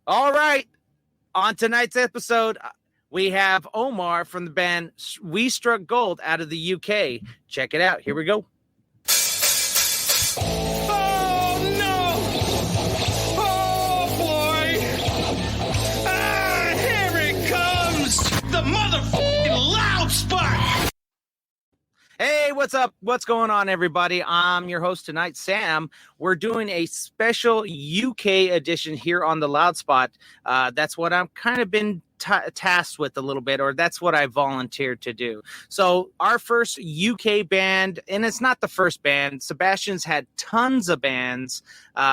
All right. On tonight's episode, we have Omar from the band We Struck Gold out of the UK. Check it out. Here we go. Oh no! Oh boy! Ah, here it comes! The motherfucking loud spot! Hey, what's up? What's going on, everybody? I'm your host tonight, Sam. We're doing a special UK edition here on the Loud Spot. That's what I've kind of been tasked with a little bit, or that's what I volunteered to do. So our first UK band, and it's not the first band. Sebastian's had tons of bands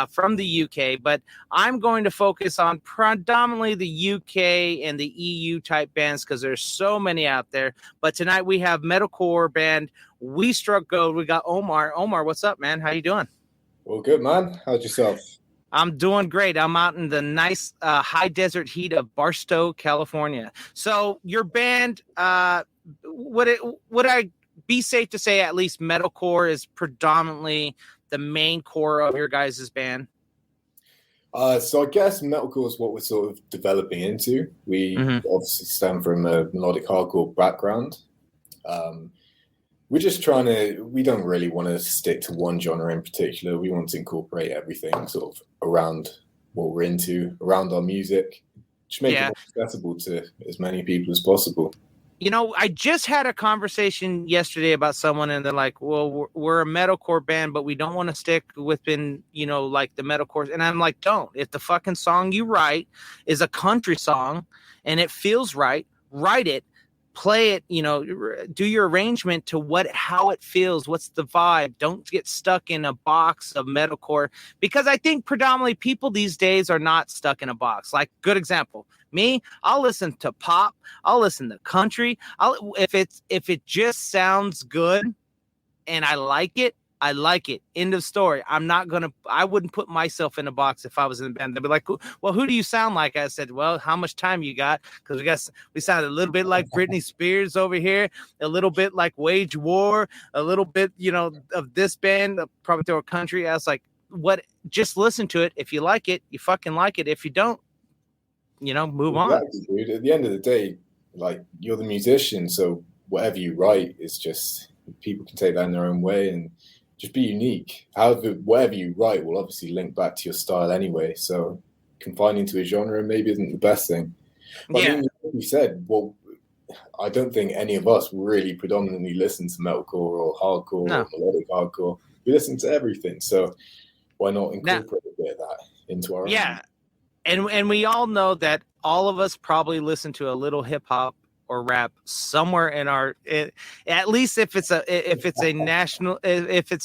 from the UK, but I'm going to focus on predominantly the UK and the EU type bands because there's so many out there. But tonight we have metalcore band We Struck Gold. We got Omar. Omar, what's up, man? How you doing? Well, good, man. How's yourself? I'm doing great. I'm out in the nice high desert heat of Barstow, California. So your band, would I be safe to say at least metalcore is predominantly the main core of your guys' band? So I guess metalcore is what we're sort of developing into. We obviously stem from a melodic hardcore background. We're just we don't really want to stick to one genre in particular. We want to incorporate everything sort of around what we're into, around our music, just make it accessible to as many people as possible. You know, I just had a conversation yesterday about someone, and they're like, well, we're a metalcore band, but we don't want to stick within, like the metalcore. And I'm like, don't. If the fucking song you write is a country song and it feels right, write it. Play it, do your arrangement to how it feels. What's the vibe? Don't get stuck in a box of metalcore, because I think predominantly people these days are not stuck in a box. Like, good example, me, I'll listen to pop, I'll listen to country. If it just sounds good and I like it. End of story. I wouldn't put myself in a box if I was in the band. They'd be like, well, who do you sound like? I said, well, how much time you got? Because we sound a little bit like Britney Spears over here, a little bit like Wage War, a little bit, of this band, probably throw a country. I was like, what? Just listen to it. If you like it, you fucking like it. If you don't, move on. Dude. At the end of the day, like, you're the musician, so whatever you write is just, people can take that in their own way and just be unique. However, whatever you write will obviously link back to your style anyway. So confining to a genre maybe isn't the best thing. But I mean, like you said, well, I don't think any of us really predominantly listen to metalcore or hardcore or melodic hardcore. We listen to everything. So why not incorporate a bit of that into our own? Yeah. And we all know that all of us probably listen to a little hip hop or rap somewhere in at least if it's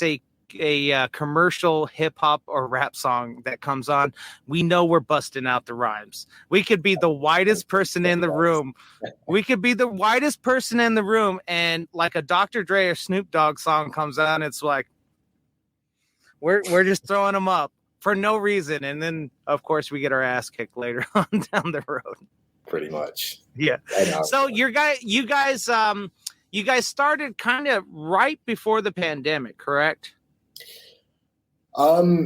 a commercial hip hop or rap song that comes on, we know we're busting out the rhymes. We could be the whitest person in the room. And like a Dr. Dre or Snoop Dogg song comes on, it's like we're just throwing them up for no reason, and then of course we get our ass kicked later on down the road. Pretty much. Yeah. So you guys started kind of right before the pandemic, correct? I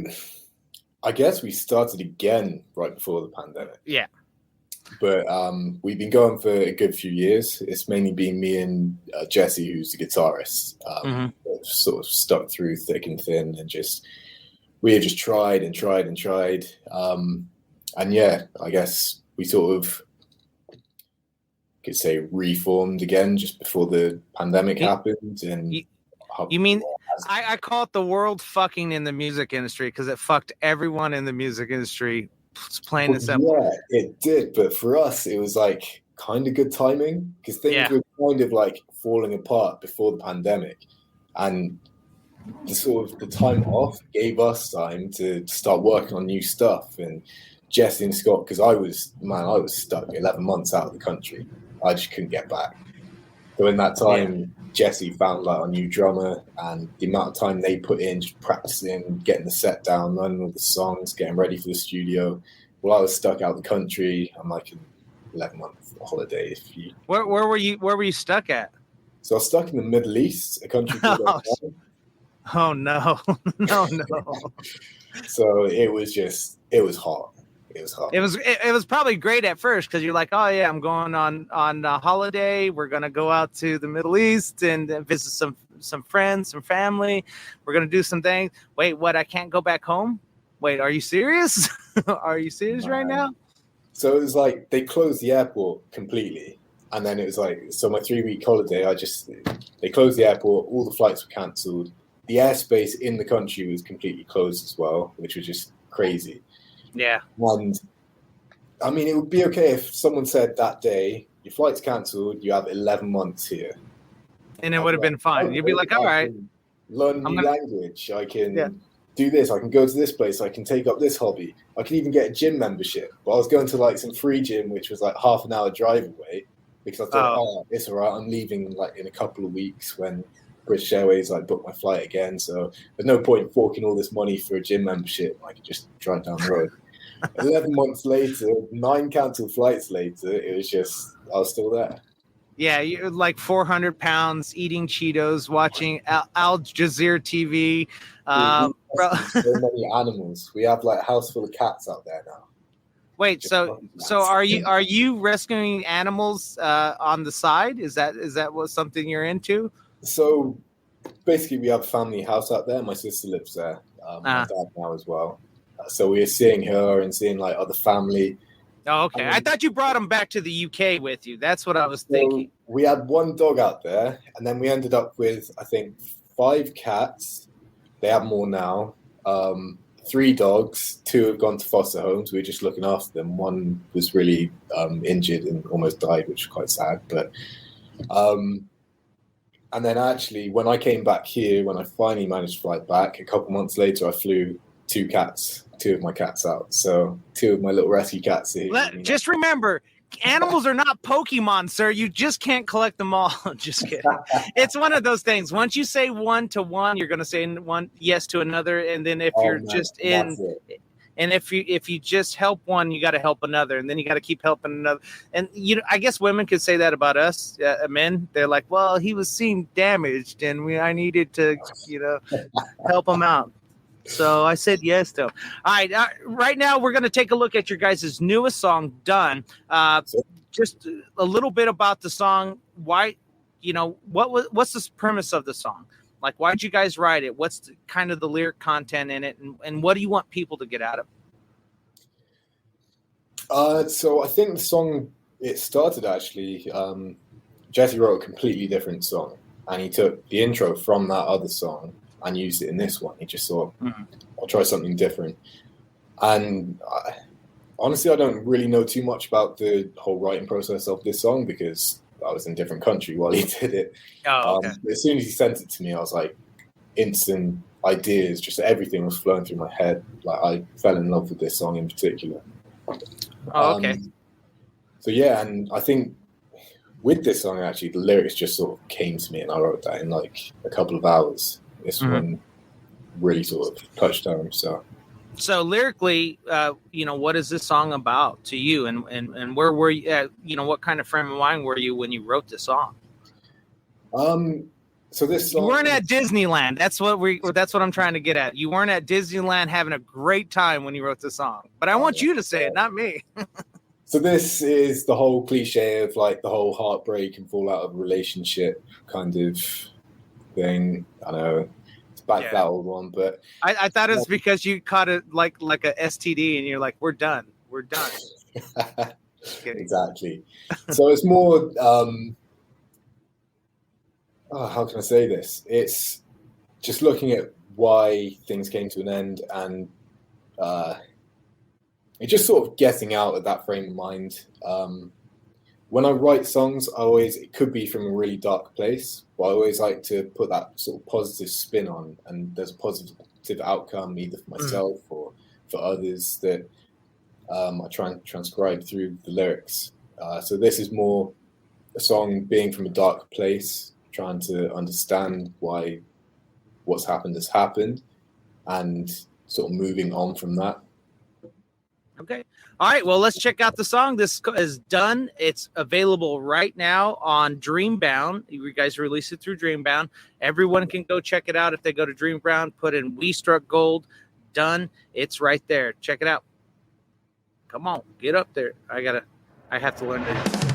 guess we started again right before the pandemic. Yeah. But we've been going for a good few years. It's mainly been me and Jesse, who's the guitarist, sort of stuck through thick and thin, and we have just tried and tried and tried. And yeah, I guess we sort of could say reformed again just before the pandemic happened. And you mean I call it the world fucking in the music industry, because it fucked everyone in the music industry. It's plain and simple. Yeah, it did. But for us, it was like kind of good timing, because things were kind of like falling apart before the pandemic, and the time off gave us time to start working on new stuff. And Jesse and Scott, because I was stuck 11 months out of the country. I just couldn't get back. So in that time, Jesse found like a new drummer, and the amount of time they put in just practicing, getting the set down, learning all the songs, getting ready for the studio. Well, I was stuck out of the country. I'm like an 11-month holiday. Where were you stuck at? So I was stuck in the Middle East, a country called Oman. Oh no. No. So it was hot. It was hard. It was probably great at first because you're like, oh yeah, I'm going on a holiday. We're gonna go out to the Middle East and visit some friends, some family. We're gonna do some things. Wait, what? I can't go back home? Wait, are you serious? Are you serious right now? So it was like they closed the airport completely, and then it was like, so my 3-week holiday, they closed the airport, all the flights were cancelled. The airspace in the country was completely closed as well, which was just crazy. Yeah. And I mean, it would be okay if someone said that day, your flight's cancelled, you have 11 months here. And it would have been fine. You'd be like, all right. Learn new language. I can do this. I can go to this place. I can take up this hobby. I can even get a gym membership. But I was going to like some free gym, which was like half an hour drive away, because I thought, it's all right. I'm leaving like in a couple of weeks when British Airways like book my flight again. So there's no point forking all this money for a gym membership. I could just drive down the road. 11 months later, 9 cancelled flights later, it was just, I was still there. Yeah, you're like 400 pounds, eating Cheetos, watching Al Jazeera TV. So many animals. We have like a house full of cats out there now. Wait, so are you rescuing animals on the side? Is that what something you're into? So basically, we have a family house out there. My sister lives there. My dad now as well. So we are seeing her and seeing like other family. Oh, okay. I thought you brought them back to the UK with you. That's what I was thinking. We had 1 dog out there, and then we ended up with, I think, 5 cats. They have more now. 3 dogs. 2 have gone to foster homes. We were just looking after them. 1 was really injured and almost died, which was quite sad. But and then actually, when I came back here, when I finally managed to fly back, a couple months later, I flew 2 of my cats out. So 2 of my little rescue cats here. Just remember, animals are not Pokemon, sir. You just can't collect them all. Just kidding. It's one of those things. Once you say one to one, you're going to say one yes to another, and then if and if you just help one, you got to help another, and then you got to keep helping another. And I guess women could say that about us, men. They're like, well, he seemed damaged, and I needed to, help him out. So I said yes to him. All right. Right now, we're going to take a look at your guys' newest song, Done. Just a little bit about the song. Why, what's the premise of the song? Like, why'd you guys write it? What's kind of the lyric content in it? And what do you want people to get out of it? So I think the song, it started actually, Jesse wrote a completely different song. And he took the intro from that other song and used it in this one. He just thought, I'll try something different. And honestly, I don't really know too much about the whole writing process of this song because I was in a different country while he did it. Oh, okay. As soon as he sent it to me, I was like, instant ideas, just everything was flowing through my head. Like, I fell in love with this song in particular. Oh, okay. So yeah, and I think with this song, actually, the lyrics just sort of came to me and I wrote that in like a couple of hours. This one really sort of touched home. So lyrically, what is this song about to you, and where were you at? What kind of frame of mind were you when you wrote this song? So this song, you weren't at Disneyland. That's what I'm trying to get at. You weren't at Disneyland having a great time when you wrote the song. But I want you to say it, not me. So this is the whole cliche of like the whole heartbreak and fallout of a relationship kind of thing. I know it's back that old one, but I thought it was because you caught it like a STD and you're like, we're done. Exactly. So it's more how can I say this? It's just looking at why things came to an end and it's just sort of getting out of that frame of mind. When I write songs, it could be from a really dark place, but I always like to put that sort of positive spin on, and there's a positive outcome either for myself or for others that I try and transcribe through the lyrics. So this is more a song being from a dark place, trying to understand why what's happened has happened, and sort of moving on from that. Okay. All right. Well, let's check out the song. This is Done. It's available right now on Dreambound. You guys release it through Dreambound. Everyone can go check it out if they go to Dreambound, put in We Struck Gold. Done. It's right there. Check it out. Come on, get up there. I have to learn to.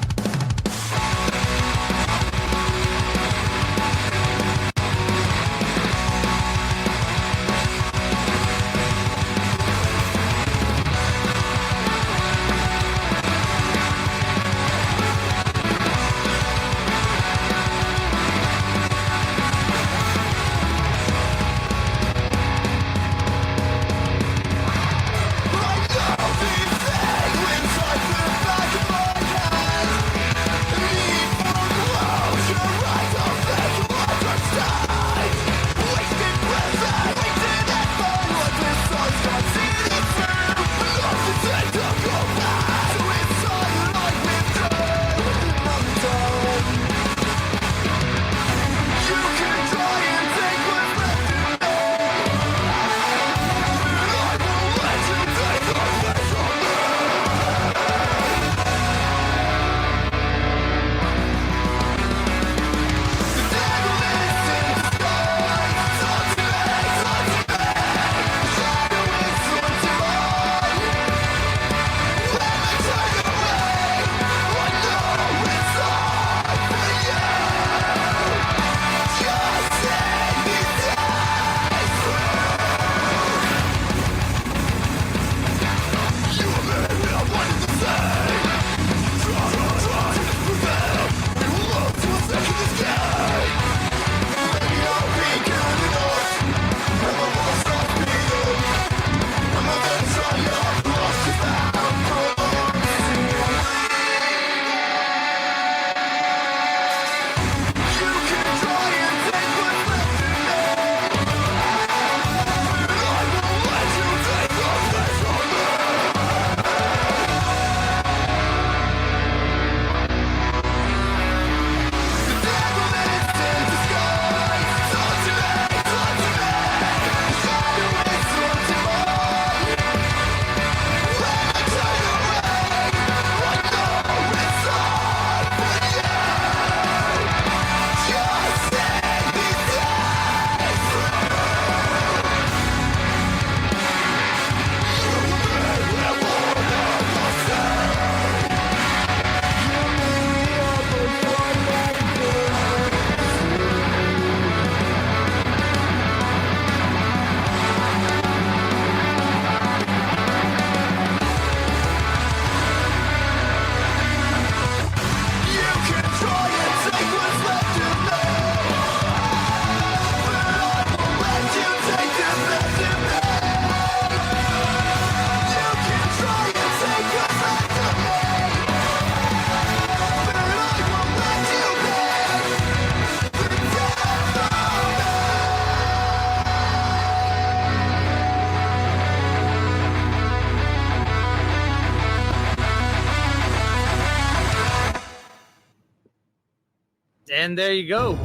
And there you go.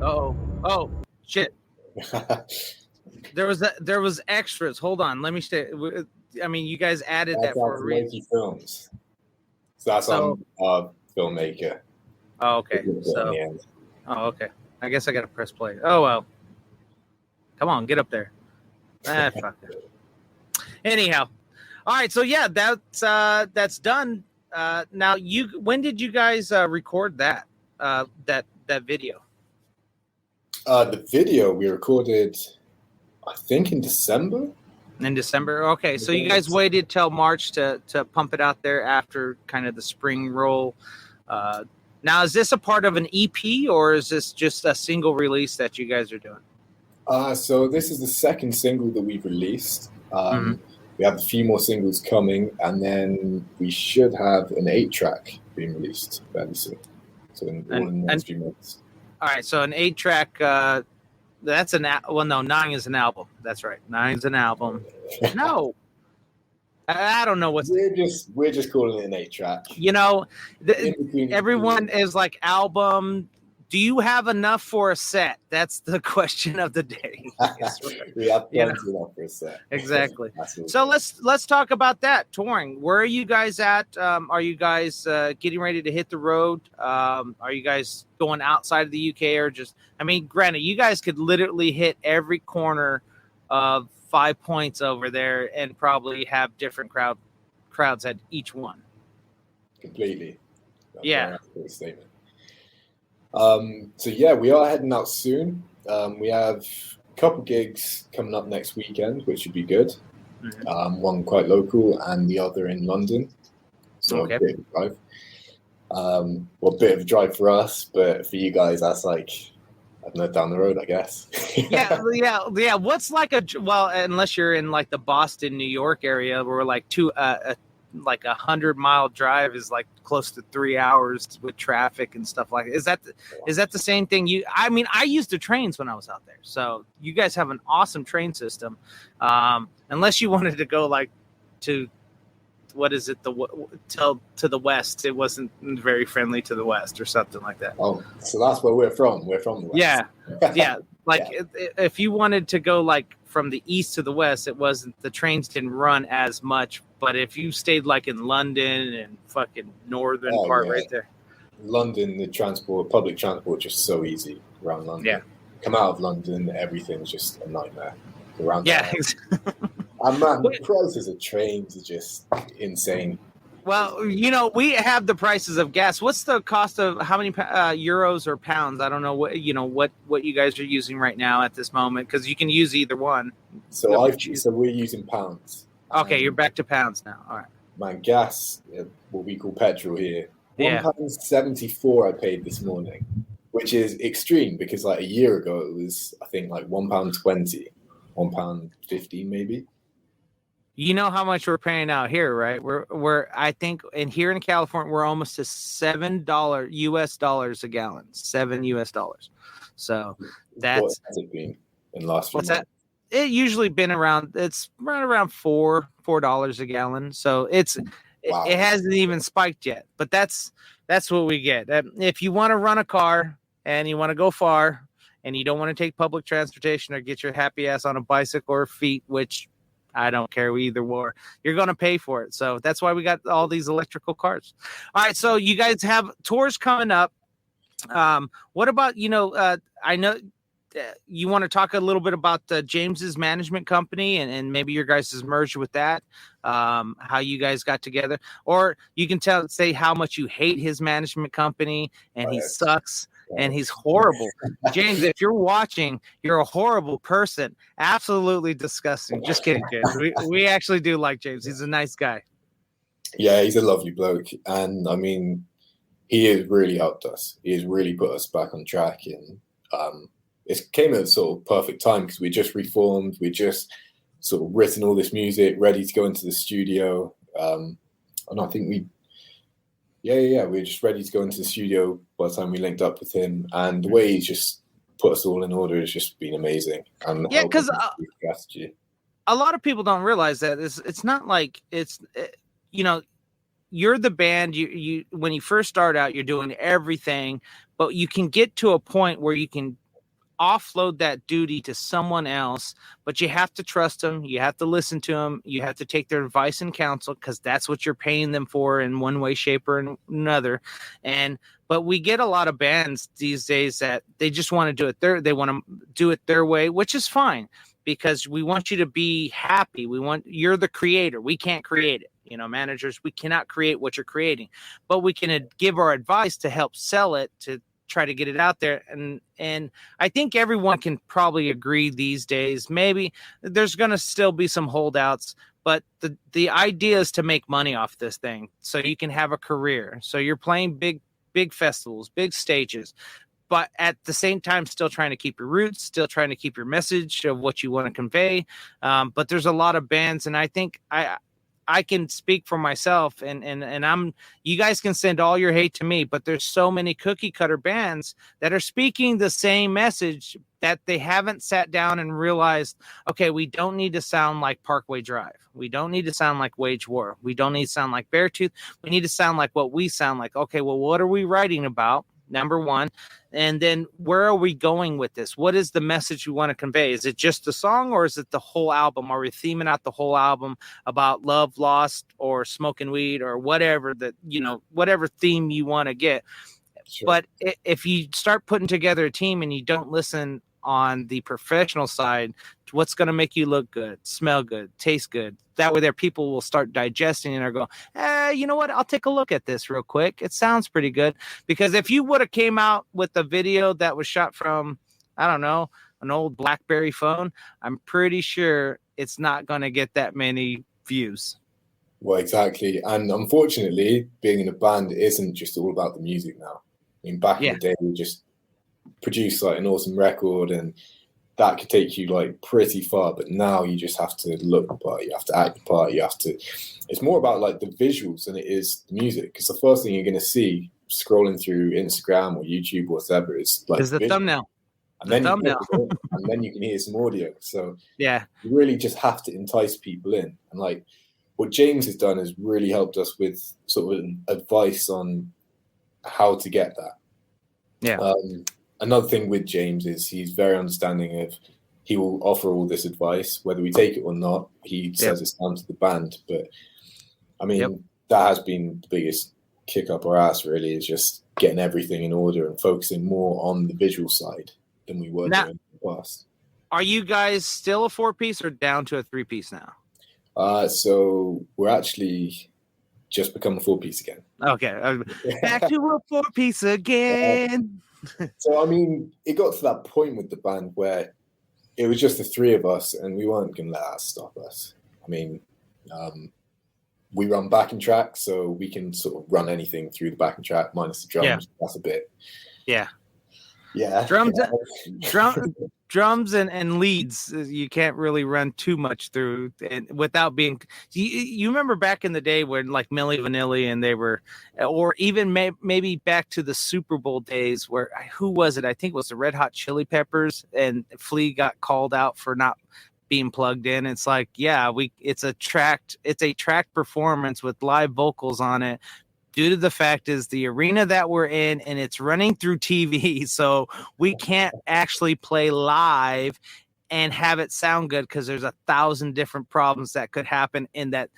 Oh shit. There was extras. Hold on. Let me stay. I mean, you guys added that for a reason. Films. So that's on Filmmaker. Oh, okay. Okay. I guess I gotta press play. Oh well. Come on, get up there. Fuck it. Anyhow, all right. So yeah, that's done. Now, when did you guys record that video? The video we recorded, I think, in December. In December. Okay, so you guys waited till March to pump it out there after kind of the spring roll. Now, is this a part of an EP or is this just a single release that you guys are doing? So this is the second single that we've released. We have a few more singles coming, and then we should have an 8-track being released fairly soon. So in the next few months. All right, so an 8-track. That's no, 9 is an album. That's right, 9's an album. No, I don't know what's. We're just calling it an 8-track. You know, everyone is like album. Do you have enough for a set? That's the question of the day. We have plenty enough for a set. Exactly. So let's talk about that touring. Where are you guys at? Are you guys getting ready to hit the road? Are you guys going outside of the UK or just? I mean, granted, you guys could literally hit every corner of 5 Points over there and probably have different crowd crowds at each one. Completely. Yeah. Great statement. So yeah, we are heading out soon. We have a couple gigs coming up next weekend, which should be good. Mm-hmm. One quite local and the other in London. So Okay. a bit of a drive. Well, a bit of a drive for us, but for you guys, that's like, I don't know, down the road, I guess. yeah. What's like unless you're in like the Boston, New York area, where like like 100-mile drive is like close to 3 hours with traffic and stuff like that. Is that the same thing? I mean, I used the trains when I was out there, so you guys have an awesome train system. Unless you wanted to go like to, what is it, to the west, it wasn't very friendly to the west or something like that. Oh, so that's where we're from. We're from the west. Yeah. Like if you wanted to go like from the east to the west, it wasn't, the trains didn't run as much. But if you stayed like in London and fucking northern part right there, London, the public transport, just so easy around London. Yeah. Come out of London, everything's just a nightmare around. Yeah. And man, the prices of trains are just insane. Well, we have the prices of gas. What's the cost of how many euros or pounds? I don't know what you guys are using right now at this moment, because you can use either one. So we're using pounds. Okay, you're back to pounds now. All right. Man, gas, what we call petrol here, £1.74 I paid this morning, which is extreme because like a year ago it was, I think, like £1.20, £1.15 maybe. You know how much we're paying out here, right? We're I think, and here in California we're almost to $7 US dollars a gallon, $7 US dollars. So that's what has it been in the last few months? That? It usually been it's right around $4 a gallon. So Wow. It hasn't even spiked yet. But that's what we get. If you want to run a car and you want to go far and you don't want to take public transportation or get your happy ass on a bicycle or feet, which I don't care either way, you're going to pay for it. So that's why we got all these electrical cars. All right. So you guys have tours coming up. What about, I know you want to talk a little bit about James's management company and maybe your guys' merge with that, how you guys got together, or you can say how much you hate his management company and he sucks and he's horrible. James, if you're watching, you're a horrible person. Absolutely disgusting. Just kidding, James. We actually do like James. He's a nice guy. Yeah, he's a lovely bloke. And I mean, he has really helped us. He has really put us back on track. And it came at a sort of perfect time because we just reformed. We just sort of written all this music, ready to go into the studio. And I think we were just ready to go into the studio by the time we linked up with him. And the way he's just put us all in order has just been amazing. And yeah, because strategy. A lot of people don't realize that it's not like you're the band. You when you first start out, you're doing everything, but you can get to a point where you can offload that duty to someone else, but you have to trust them. You have to listen to them. You have to take their advice and counsel because that's what you're paying them for in one way, shape, or another. But we get a lot of bands these days that they just want to do it they want to do it their way, which is fine because we want you to be happy. You're the creator. We can't create it. Managers, we cannot create what you're creating, but we can give our advice to help sell it, to try to get it out there. And I think everyone can probably agree these days, maybe there's going to still be some holdouts, but the idea is to make money off this thing so you can have a career. So you're playing big festivals, big stages, but at the same time, still trying to keep your roots, still trying to keep your message of what you want to convey. But there's a lot of bands, and I think I can speak for myself, and you guys can send all your hate to me, but there's so many cookie cutter bands that are speaking the same message that they haven't sat down and realized, okay, we don't need to sound like Parkway Drive. We don't need to sound like Wage War. We don't need to sound like Beartooth. We need to sound like what we sound like. Okay, well, what are we writing about? Number one. And then where are we going with this? What is the message we want to convey? Is it just the song or is it the whole album? Are we theming out the whole album about love lost or smoking weed or whatever whatever theme you want to get? Sure. But if you start putting together a team and you don't listen on the professional side, what's going to make you look good, smell good, taste good. That way, there people will start digesting and are going, you know what? I'll take a look at this real quick. It sounds pretty good. Because if you would have came out with a video that was shot from, I don't know, an old BlackBerry phone, I'm pretty sure it's not going to get that many views. Well, exactly. And unfortunately, being in a band isn't just all about the music now. I mean, back in the day, we just produced like an awesome record and that could take you like pretty far. But now you just have to look the part, you have to act the part, it's more about like the visuals than it is the music. Because the first thing you're going to see scrolling through Instagram or YouTube or whatever is like the thumbnail. And then, and then you can hear some audio. So yeah, you really just have to entice people in. And like what James has done has really helped us with sort of advice on how to get that. Yeah. Another thing with James is he's very understanding of, he will offer all this advice, whether we take it or not. He says it's down to the band. But I mean, that has been the biggest kick up our ass, really, is just getting everything in order and focusing more on the visual side than we were doing in the past. Are you guys still a 4-piece or down to a 3-piece now? So we're actually just become a 4-piece again. Okay. Back to a 4-piece again. So, I mean, it got to that point with the band where it was just the three of us and we weren't going to let that stop us. I mean, we run backing track, so we can sort of run anything through the backing track minus the drums. Yeah. That's a bit. Yeah. Yeah. Drums and leads, you can't really run too much through and without being. You remember back in the day when like Milli Vanilli and they were, or even maybe back to the Super Bowl days where, who was it? I think it was the Red Hot Chili Peppers, and Flea got called out for not being plugged in. It's like, it's a tracked performance with live vocals on it. Due to the fact is the arena that we're in and it's running through TV, so we can't actually play live and have it sound good because there's 1,000 different problems that could happen in that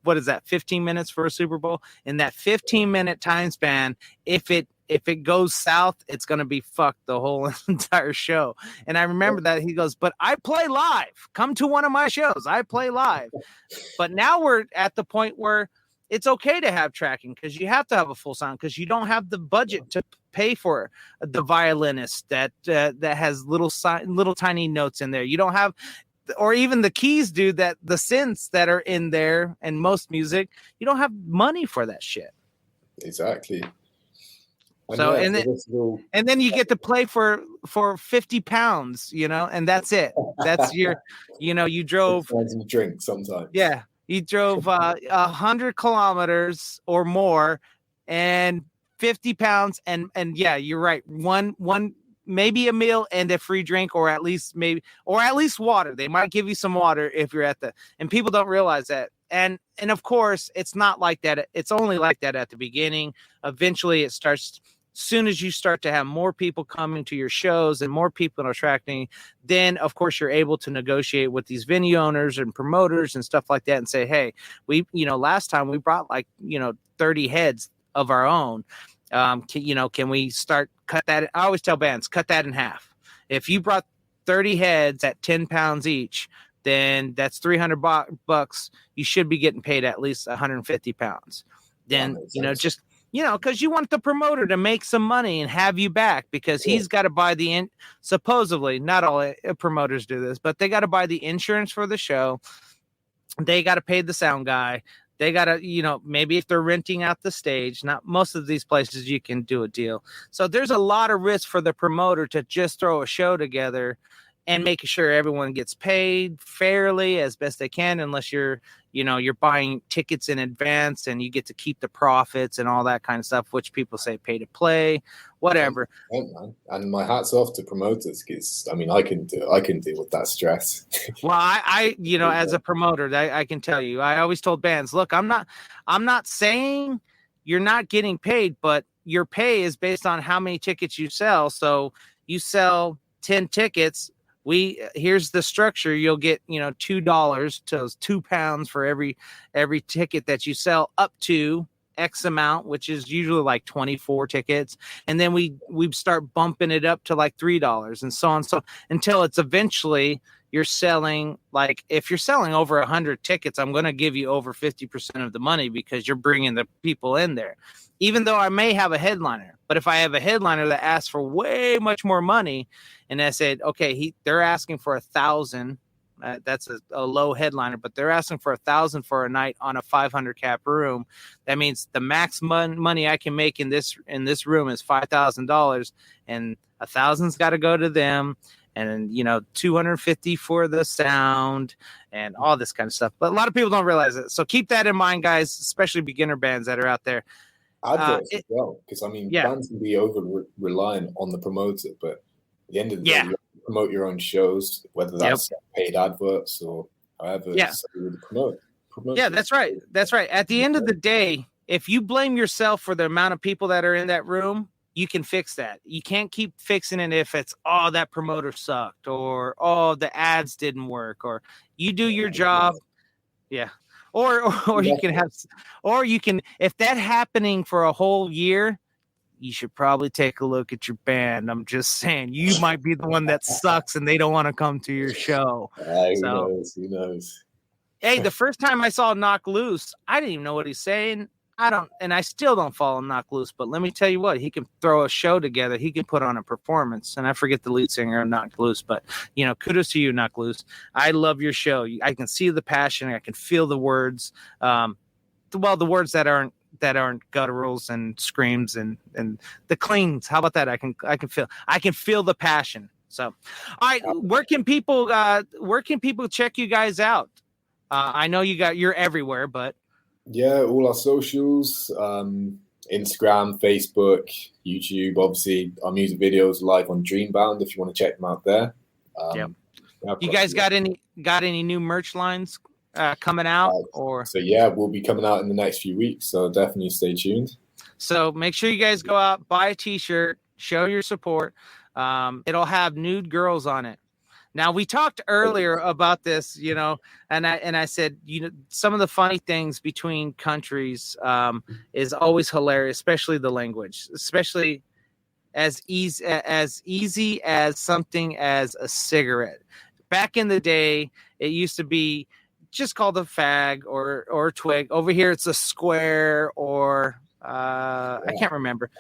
what is that, 15 minutes for a Super Bowl? In that 15-minute time span, if it goes south, it's going to be fucked the whole entire show. And I remember that he goes, but I play live. Come to one of my shows. I play live. But now we're at the point where it's okay to have tracking because you have to have a full sound because you don't have the budget to pay for the violinist that has little tiny notes in there. You don't have, or even the keys, dude, that the synths that are in there and most music, you don't have money for that shit. Exactly. So and then you get to play for 50 pounds, and that's it. That's your, you drove and drink sometimes. Yeah. You drove 100 kilometers or more and 50 pounds. And yeah, you're right. One, maybe a meal and a free drink, or at least water. They might give you some water if you're and people don't realize that. And of course it's not like that. It's only like that at the beginning. Eventually it starts. Soon as you start to have more people coming to your shows and more people attracting, then of course you're able to negotiate with these venue owners and promoters and stuff like that and say, hey, we, last time we brought 30 heads of our own. Can we cut that? I always tell bands, cut that in half. If you brought 30 heads at 10 pounds each, then that's $300. You should be getting paid at least 150 pounds. Then, because you want the promoter to make some money and have you back because he's got to buy supposedly, not all promoters do this, but they got to buy the insurance for the show. They got to pay the sound guy. They got to, maybe if they're renting out the stage, not most of these places you can do a deal. So there's a lot of risk for the promoter to just throw a show together and making sure everyone gets paid fairly as best they can, unless you're buying tickets in advance and you get to keep the profits and all that kind of stuff, which people say pay to play, whatever. And my hat's off to promoters because I can deal with that stress. Well, I as a promoter, I can tell you, I always told bands, look, I'm not saying you're not getting paid, but your pay is based on how many tickets you sell. So you sell 10 tickets. Here's the structure. You'll get, $2 to £2 for every ticket that you sell up to X amount, which is usually like 24 tickets, and then we start bumping it up to like $3 and so on, so until it's eventually you're selling, like if you're selling over 100 tickets, I'm going to give you over 50% of the money because you're bringing the people in there. Even though I may have a headliner, but if I have a headliner that asks for way much more money, and I said, okay, they're asking for 1,000. That's a low headliner, but they're asking for 1,000 for a night on a 500 cap room. That means the max money I can make in this room is $5,000, and 1,000's got to go to them, and 250 for the sound and all this kind of stuff. But a lot of people don't realize it, so keep that in mind, guys, especially beginner bands that are out there. Adverts as well, because bands can be over reliant on the promoter, but at the end of the day, you promote your own shows, whether that's paid adverts or however. So you promote. Yeah, that's right. That's right. At the end of the day, if you blame yourself for the amount of people that are in that room, you can fix that. You can't keep fixing it if it's, oh, that promoter sucked, or, oh, the ads didn't work, or you do your job. Yeah. Or you can have, or you can, if that happening for a whole year, you should probably take a look at your band. I'm just saying, you might be the one that sucks and they don't want to come to your show. Who knows? Hey, the first time I saw Knock Loose, I didn't even know what he's saying. I still don't follow Knock Loose, but let me tell you what, he can throw a show together. He can put on a performance, and I forget the lead singer of Knock Loose, but kudos to you, Knock Loose. I love your show. I can see the passion. I can feel the words. The words that aren't gutturals and screams and the cleans. How about that? I can feel the passion. So, all right, where can people check you guys out? I know you're everywhere, but all our socials, Instagram, Facebook, YouTube. Obviously, our music videos live on Dreambound if you want to check them out there. You guys got any new merch lines coming out? We'll be coming out in the next few weeks, so definitely stay tuned. So make sure you guys go out, buy a t-shirt, show your support. It'll have nude girls on it. Now, we talked earlier about this, and I said, some of the funny things between countries is always hilarious, especially the language, especially as easy as something as a cigarette. Back in the day, it used to be just called a fag or a twig. Over here, it's a square or I can't remember.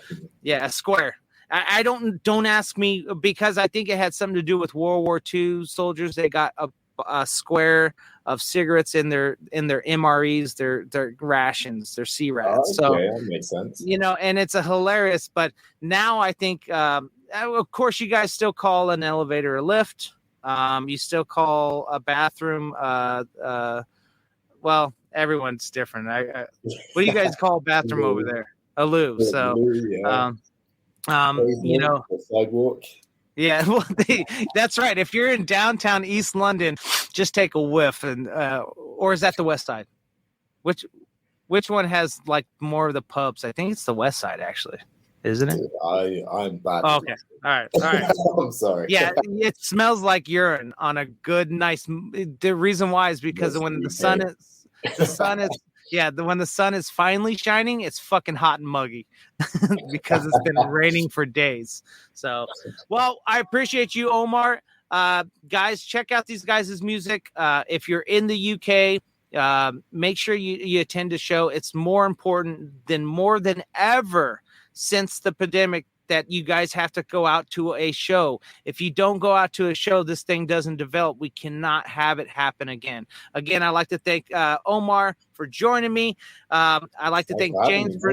Yeah, a square. I don't ask me, because I think it had something to do with World War II soldiers. They got a square of cigarettes in their MREs, their rations, their C-rats. So that makes sense. And it's a hilarious. But now I think, of course, you guys still call an elevator a lift. You still call a bathroom. Well, everyone's different. What do you guys call a bathroom over there? A loo. So. Sidewalk. Yeah, well, that's right. If you're in downtown East London, just take a whiff, and or is that the West Side? Which one has like more of the pubs? I think it's the West Side, actually, isn't it? I'm bad. Oh, okay, all right. I'm sorry. Yeah, it smells like urine on a good, nice. The reason why is because when the sun is. Yeah, when the sun is finally shining, it's fucking hot and muggy because it's been raining for days. So, well, I appreciate you, Omar. Guys, check out these guys' music. If you're in the UK, make sure you attend a show. It's more than ever since the pandemic that you guys have to go out to a show. If you don't go out to a show, this thing doesn't develop. We cannot have it happen again. Again, I'd like to thank Omar for joining me. I'd like to thank James for...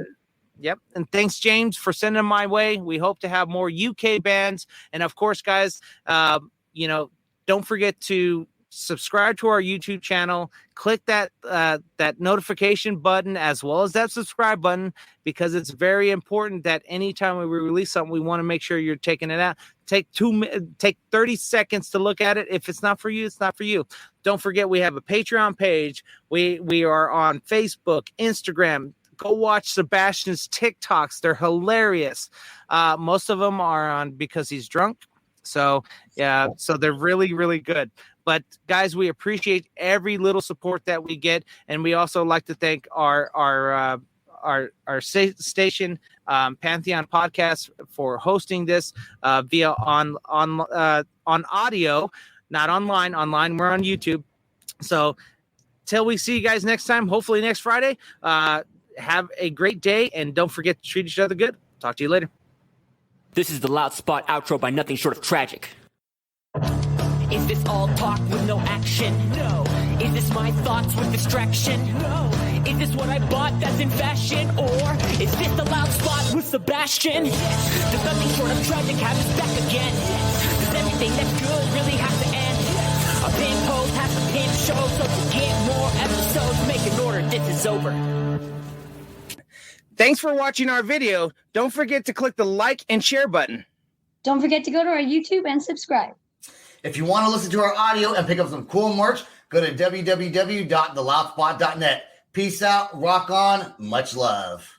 Yep. And thanks, James, for sending my way. We hope to have more UK bands. And, of course, guys, don't forget to subscribe to our YouTube channel. Click that notification button as well as that subscribe button, because it's very important that anytime we release something, we want to make sure you're taking it out. Take 30 seconds to look at it. If it's not for you, it's not for you. Don't forget, we have a Patreon page. We are on Facebook, Instagram. Go watch Sebastian's TikToks. They're hilarious. Most of them are on because he's drunk. So they're really, really good. But guys, we appreciate every little support that we get, and we also like to thank our station, Pantheon Podcast, for hosting this via on audio, not online. Online, we're on YouTube. So till we see you guys next time, hopefully next Friday, have a great day, and don't forget to treat each other good. Talk to you later. This is the Loud Spot outro by Nothing Short of Tragic. Is this all talk with no action? No. Is this my thoughts with distraction? No. Is this what I bought that's in fashion? Or is this the Loud Spot with Sebastian? Yes. Does Nothing Short of Tragic have his back again? Yes. Does everything that's good really have to end? Yes. A pin post has to pin show, so to get more episodes, make an order, this is over. Thanks for watching our video. Don't forget to click the like and share button. Don't forget to go to our YouTube and subscribe. If you want to listen to our audio and pick up some cool merch, go to www.theloudspot.net. Peace out, rock on, much love.